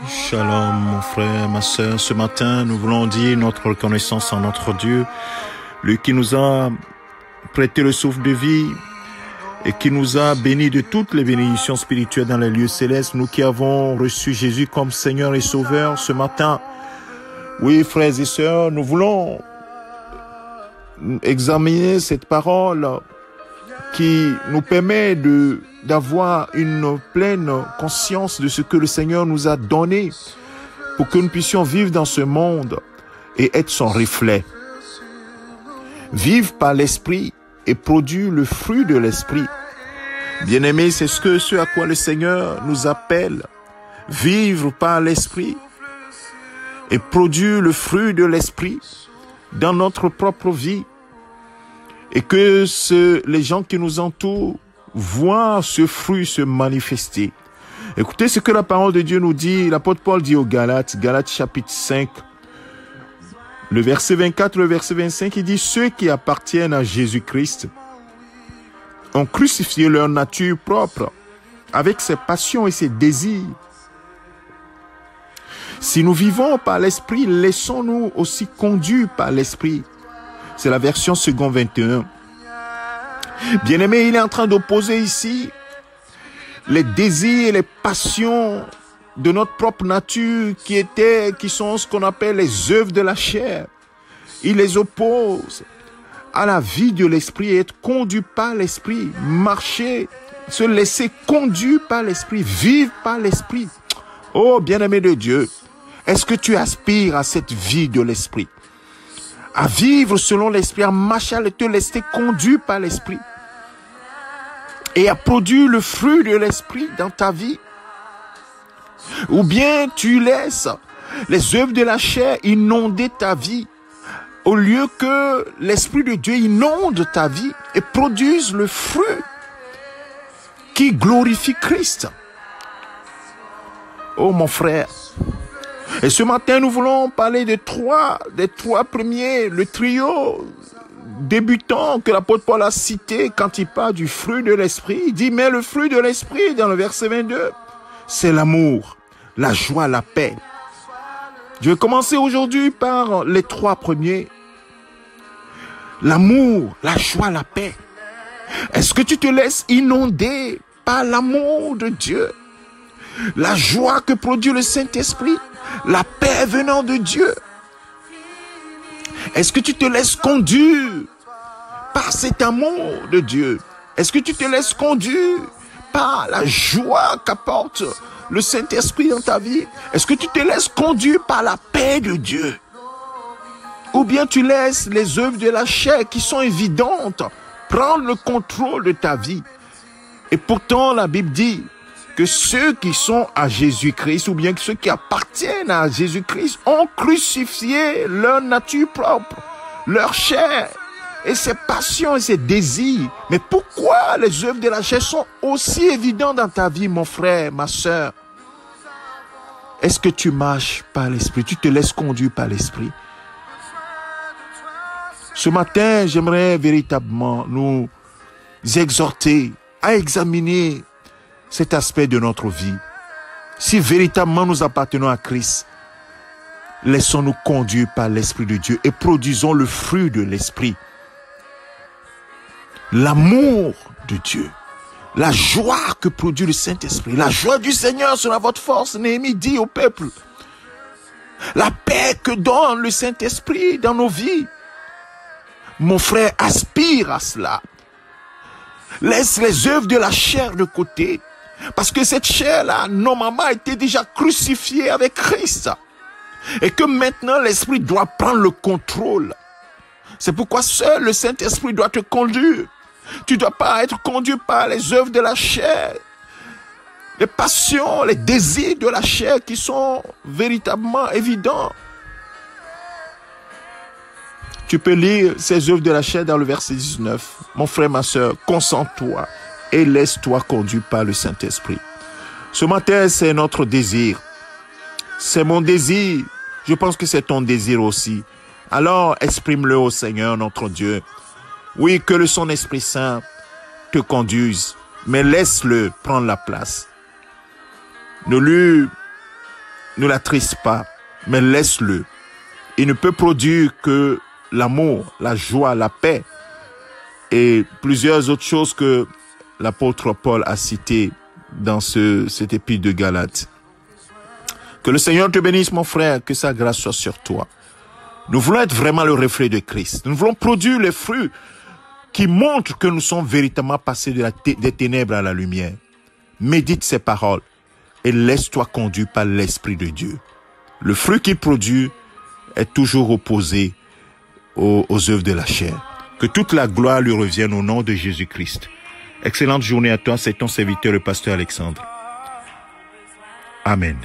Shalom mon frère, ma sœur, ce matin nous voulons dire notre reconnaissance à notre Dieu, lui qui nous a prêté le souffle de vie et qui nous a bénis de toutes les bénédictions spirituelles dans les lieux célestes, nous qui avons reçu Jésus comme Seigneur et Sauveur ce matin. Oui frères et sœurs, nous voulons examiner cette parole qui nous permet d'avoir une pleine conscience de ce que le Seigneur nous a donné pour que nous puissions vivre dans ce monde et être son reflet. Vivre par l'Esprit et produire le fruit de l'Esprit. Bien-aimés, c'est ce à quoi le Seigneur nous appelle. Vivre par l'Esprit et produire le fruit de l'Esprit dans notre propre vie. Et que les gens qui nous entourent voient ce fruit se manifester. Écoutez ce que la parole de Dieu nous dit. L'apôtre Paul dit aux Galates, Galates chapitre 5, le verset 24, le verset 25, il dit « Ceux qui appartiennent à Jésus-Christ ont crucifié leur nature propre avec ses passions et ses désirs. Si nous vivons par l'Esprit, laissons-nous aussi conduire par l'Esprit. » C'est la version second 21. Bien-aimé, il est en train d'opposer ici les désirs et les passions de notre propre nature qui sont ce qu'on appelle les œuvres de la chair. Il les oppose à la vie de l'esprit et être conduit par l'esprit, marcher, se laisser conduire par l'esprit, vivre par l'esprit. Oh, bien-aimé de Dieu, est-ce que tu aspires à cette vie de l'esprit? À vivre selon l'esprit, à marcher, à te laisser conduire par l'esprit et à produire le fruit de l'esprit dans ta vie? Ou bien tu laisses les œuvres de la chair inonder ta vie au lieu que l'Esprit de Dieu inonde ta vie et produise le fruit qui glorifie Christ. Oh mon frère, et ce matin, nous voulons parler des trois premiers, le trio débutant que l'apôtre Paul a cité quand il parle du fruit de l'esprit. Il dit, mais le fruit de l'esprit, dans le verset 22, c'est l'amour, la joie, la paix. Je vais commencer aujourd'hui par les trois premiers. L'amour, la joie, la paix. Est-ce que tu te laisses inonder par l'amour de Dieu? La joie que produit le Saint-Esprit? La paix venant de Dieu. Est-ce que tu te laisses conduire par cet amour de Dieu? Est-ce que tu te laisses conduire par la joie qu'apporte le Saint-Esprit dans ta vie? Est-ce que tu te laisses conduire par la paix de Dieu? Ou bien tu laisses les œuvres de la chair qui sont évidentes prendre le contrôle de ta vie? Et pourtant la Bible dit que ceux qui sont à Jésus-Christ, ou bien que ceux qui appartiennent à Jésus-Christ, ont crucifié leur nature propre, leur chair, et ses passions et ses désirs. Mais pourquoi les œuvres de la chair sont aussi évidentes dans ta vie, mon frère, ma sœur? Est-ce que tu marches par l'Esprit? Tu te laisses conduire par l'Esprit? Ce matin, j'aimerais véritablement nous exhorter à examiner cet aspect de notre vie. Si véritablement nous appartenons à Christ, laissons-nous conduire par l'Esprit de Dieu et produisons le fruit de l'Esprit. L'amour de Dieu, la joie que produit le Saint-Esprit, la joie du Seigneur sera votre force. Néhémie dit au peuple, la paix que donne le Saint-Esprit dans nos vies. Mon frère, aspire à cela. Laisse les œuvres de la chair de côté. Parce que cette chair-là, normalement, a été déjà crucifiée avec Christ. Et que maintenant, l'Esprit doit prendre le contrôle. C'est pourquoi seul le Saint-Esprit doit te conduire. Tu ne dois pas être conduit par les œuvres de la chair. Les passions, les désirs de la chair qui sont véritablement évidents. Tu peux lire ces œuvres de la chair dans le verset 19. Mon frère, ma sœur, concentre-toi et laisse-toi conduire par le Saint-Esprit. Ce matin, c'est notre désir. C'est mon désir. Je pense que c'est ton désir aussi. Alors, exprime-le au Seigneur, notre Dieu. Oui, que le son Esprit Saint te conduise, mais laisse-le prendre la place. Ne lui ne l'attriste pas, mais laisse-le. Il ne peut produire que l'amour, la joie, la paix et plusieurs autres choses que l'apôtre Paul a citées dans cet épître de Galates. Que le Seigneur te bénisse, mon frère, que sa grâce soit sur toi. Nous voulons être vraiment le reflet de Christ. Nous voulons produire les fruits qui montrent que nous sommes véritablement passés des ténèbres à la lumière. Médite ces paroles et laisse-toi conduire par l'Esprit de Dieu. Le fruit qu'il produit est toujours opposé aux œuvres de la chair. Que toute la gloire lui revienne au nom de Jésus-Christ. Excellente journée à toi, c'est ton serviteur le pasteur Alexandre. Amen.